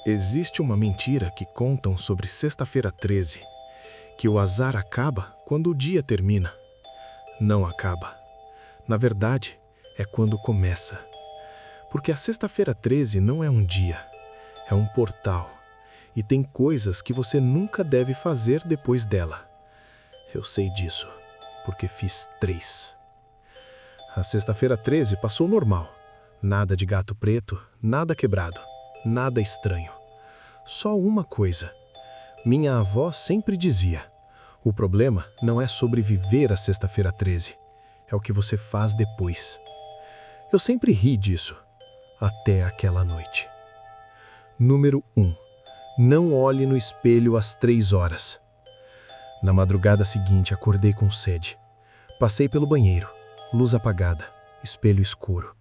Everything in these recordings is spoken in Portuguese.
Existe uma mentira que contam sobre Sexta-feira 13, que o azar acaba quando o dia termina. Não acaba. Na verdade, é quando começa. Porque a Sexta-feira 13 não é um dia, é um portal. E tem coisas que você nunca deve fazer depois dela. Eu sei disso, porque fiz 3. A Sexta-feira 13 passou normal. Nada de gato preto, nada quebrado, nada estranho. Só uma coisa. Minha avó sempre dizia: o problema não é sobreviver à Sexta-feira 13, é o que você faz depois. Eu sempre ri disso, até aquela noite. Número 1. Não olhe no espelho às 3 horas. Na madrugada seguinte, acordei com sede. Passei pelo banheiro, luz apagada, espelho escuro.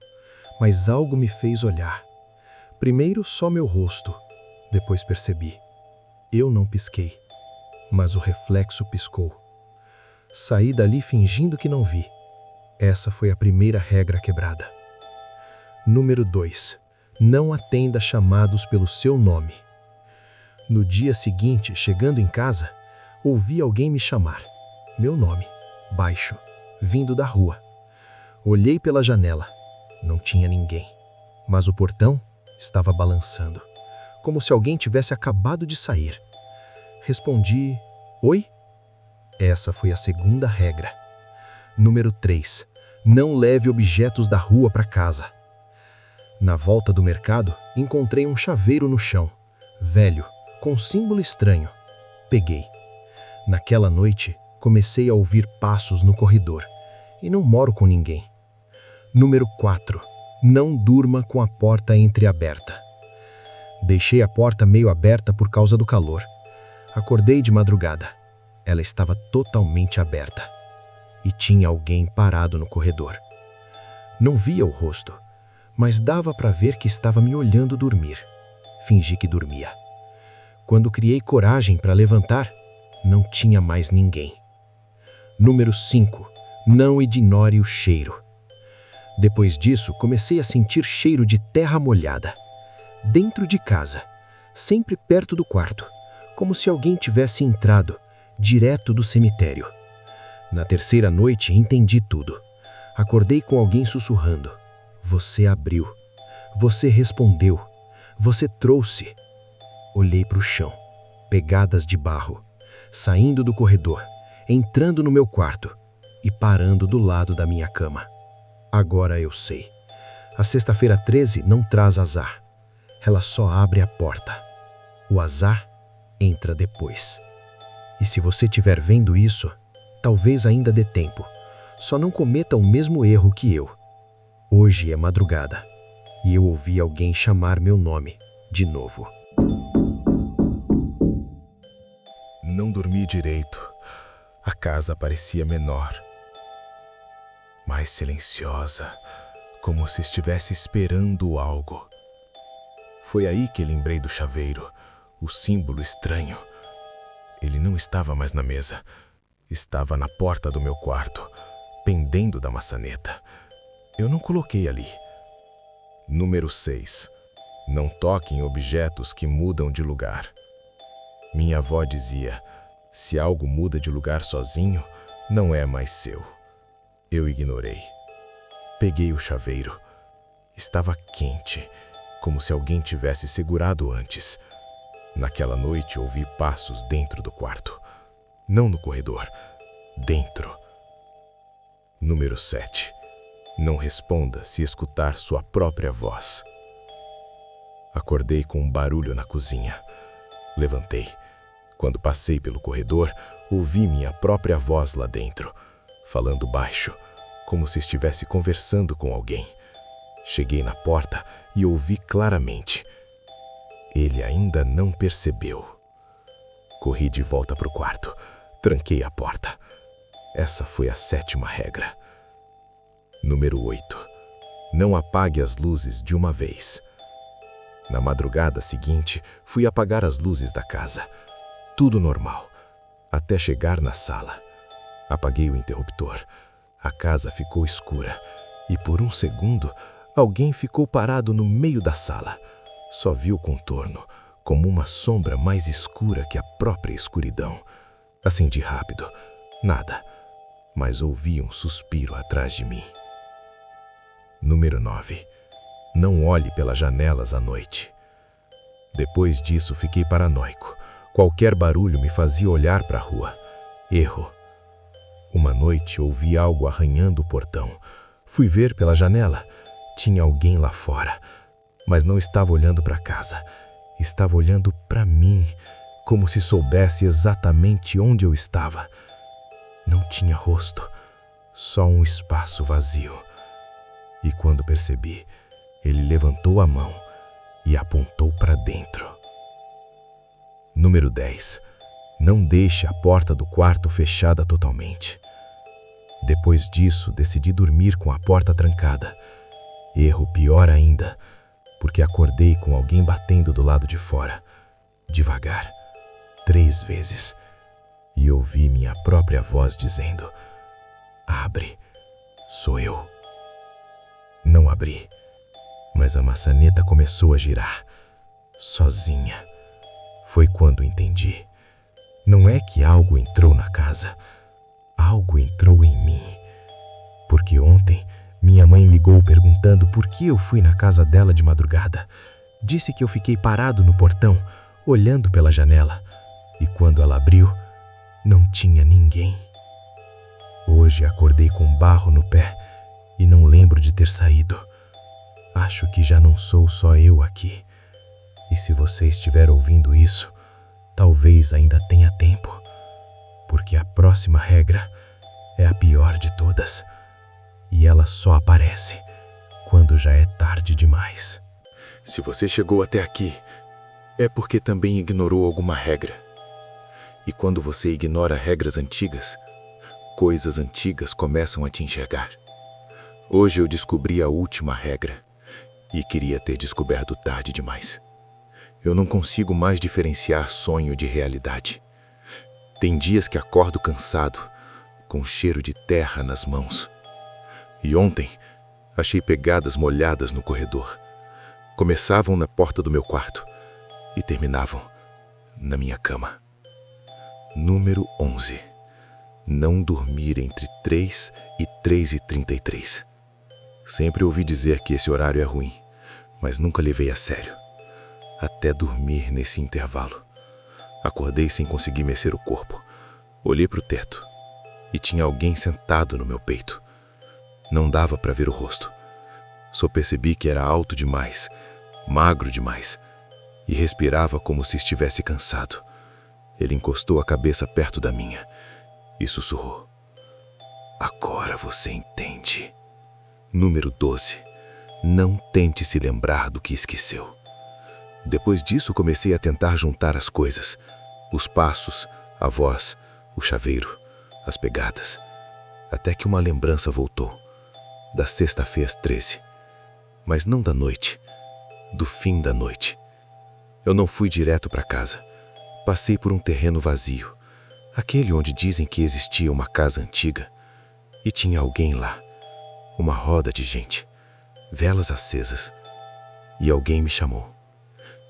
Mas algo me fez olhar. Primeiro só meu rosto, depois percebi. Eu não pisquei, mas o reflexo piscou. Saí dali fingindo que não vi. Essa foi a primeira regra quebrada. Número 2. Não atenda chamados pelo seu nome. No dia seguinte, chegando em casa, ouvi alguém me chamar. Meu nome, baixo, vindo da rua. Olhei pela janela. Não tinha ninguém. Mas o portão estava balançando, como se alguém tivesse acabado de sair. Respondi: oi? Essa foi a segunda regra. Número 3. Não leve objetos da rua para casa. Na volta do mercado, encontrei um chaveiro no chão, velho, com símbolo estranho. Peguei. Naquela noite, comecei a ouvir passos no corredor, e não moro com ninguém. Número 4. Não durma com a porta entreaberta. Deixei a porta meio aberta por causa do calor. Acordei de madrugada. Ela estava totalmente aberta. E tinha alguém parado no corredor. Não via o rosto, mas dava para ver que estava me olhando dormir. Fingi que dormia. Quando criei coragem para levantar, não tinha mais ninguém. Número 5. Não ignore o cheiro. Depois disso, comecei a sentir cheiro de terra molhada. Dentro de casa, sempre perto do quarto, como se alguém tivesse entrado, direto do cemitério. Na terceira noite, entendi tudo. Acordei com alguém sussurrando. Você abriu. Você respondeu. Você trouxe. Olhei para o chão. Pegadas de barro. Saindo do corredor, entrando no meu quarto e parando do lado da minha cama. Agora eu sei. A Sexta-feira 13 não traz azar. Ela só abre a porta. O azar entra depois. E se você estiver vendo isso, talvez ainda dê tempo. Só não cometa o mesmo erro que eu. Hoje é madrugada e eu ouvi alguém chamar meu nome de novo. Não dormi direito. A casa parecia menor, mais silenciosa, como se estivesse esperando algo. Foi aí que lembrei do chaveiro, o símbolo estranho. Ele não estava mais na mesa. Estava na porta do meu quarto, pendendo da maçaneta. Eu não coloquei ali. Número 6. Não toque em objetos que mudam de lugar. Minha avó dizia: se algo muda de lugar sozinho, não é mais seu. Eu ignorei. Peguei o chaveiro. Estava quente, como se alguém tivesse segurado antes. Naquela noite ouvi passos dentro do quarto. Não no corredor, dentro. Número 7. Não responda se escutar sua própria voz. Acordei com um barulho na cozinha. Levantei. Quando passei pelo corredor, ouvi minha própria voz lá dentro, falando baixo, como se estivesse conversando com alguém. Cheguei na porta e ouvi claramente. Ele ainda não percebeu. Corri de volta para o quarto. Tranquei a porta. Essa foi a 7ª regra. Número 8. Não apague as luzes de uma vez. Na madrugada seguinte, fui apagar as luzes da casa. Tudo normal, até chegar na sala. Apaguei o interruptor. A casa ficou escura e por um segundo, alguém ficou parado no meio da sala. Só vi o contorno, como uma sombra mais escura que a própria escuridão. Acendi rápido. Nada, mas ouvi um suspiro atrás de mim. Número 9. Não olhe pelas janelas à noite. Depois disso, fiquei paranoico. Qualquer barulho me fazia olhar para a rua. Erro. Uma noite ouvi algo arranhando o portão. Fui ver pela janela. Tinha alguém lá fora, mas não estava olhando para casa. Estava olhando para mim, como se soubesse exatamente onde eu estava. Não tinha rosto, só um espaço vazio. E quando percebi, ele levantou a mão e apontou para dentro. Número 10. Não deixe a porta do quarto fechada totalmente. Depois disso, decidi dormir com a porta trancada. Erro pior ainda, porque acordei com alguém batendo do lado de fora, devagar, 3 vezes, e ouvi minha própria voz dizendo: "Abre, sou eu." Não abri, mas a maçaneta começou a girar, sozinha. Foi quando entendi. Não é que algo entrou na casa, algo entrou em mim. Porque ontem minha mãe ligou perguntando por que eu fui na casa dela de madrugada. Disse que eu fiquei parado no portão, olhando pela janela. E quando ela abriu, não tinha ninguém. Hoje acordei com barro no pé e não lembro de ter saído. Acho que já não sou só eu aqui. E se você estiver ouvindo isso, talvez ainda tenha tempo. Porque a próxima regra é a pior de todas. E ela só aparece quando já é tarde demais. Se você chegou até aqui, é porque também ignorou alguma regra. E quando você ignora regras antigas, coisas antigas começam a te enxergar. Hoje eu descobri a última regra e queria ter descoberto tarde demais. Eu não consigo mais diferenciar sonho de realidade. Tem dias que acordo cansado, com cheiro de terra nas mãos. E ontem, achei pegadas molhadas no corredor. Começavam na porta do meu quarto e terminavam na minha cama. Número 11. Não dormir entre 3 e 3h33. Sempre ouvi dizer que esse horário é ruim, mas nunca levei a sério. Até dormir nesse intervalo. Acordei sem conseguir mexer o corpo. Olhei para o teto e tinha alguém sentado no meu peito. Não dava para ver o rosto. Só percebi que era alto demais, magro demais, e respirava como se estivesse cansado. Ele encostou a cabeça perto da minha e sussurrou: "Agora você entende." Número 12. Não tente se lembrar do que esqueceu. Depois disso, comecei a tentar juntar as coisas. Os passos, a voz, o chaveiro, as pegadas. Até que uma lembrança voltou. Da sexta-feira 13. Mas não da noite. Do fim da noite. Eu não fui direto para casa. Passei por um terreno vazio. Aquele onde dizem que existia uma casa antiga. E tinha alguém lá. Uma roda de gente. Velas acesas. E alguém me chamou.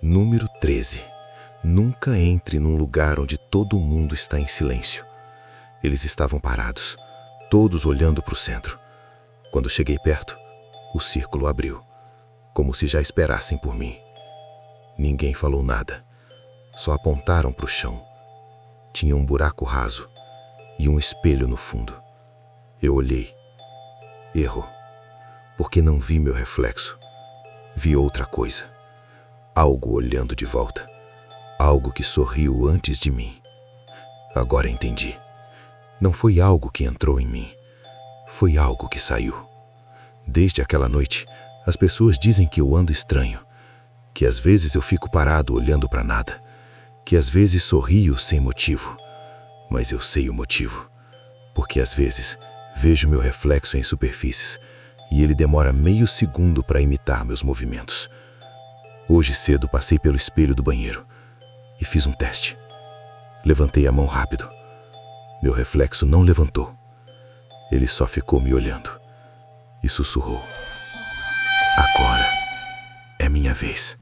Número 13. Nunca entre num lugar onde todo mundo está em silêncio. Eles estavam parados, todos olhando para o centro. Quando cheguei perto, o círculo abriu, como se já esperassem por mim. Ninguém falou nada, só apontaram para o chão. Tinha um buraco raso e um espelho no fundo. Eu olhei. Erro, porque não vi meu reflexo. Vi outra coisa. Algo olhando de volta. Algo que sorriu antes de mim. Agora entendi. Não foi algo que entrou em mim. Foi algo que saiu. Desde aquela noite, as pessoas dizem que eu ando estranho. Que às vezes eu fico parado olhando para nada. Que às vezes sorrio sem motivo. Mas eu sei o motivo. Porque às vezes vejo meu reflexo em superfícies e ele demora meio segundo para imitar meus movimentos. Hoje cedo passei pelo espelho do banheiro e fiz um teste. Levantei a mão rápido. Meu reflexo não levantou. Ele só ficou me olhando e sussurrou: "Agora é minha vez."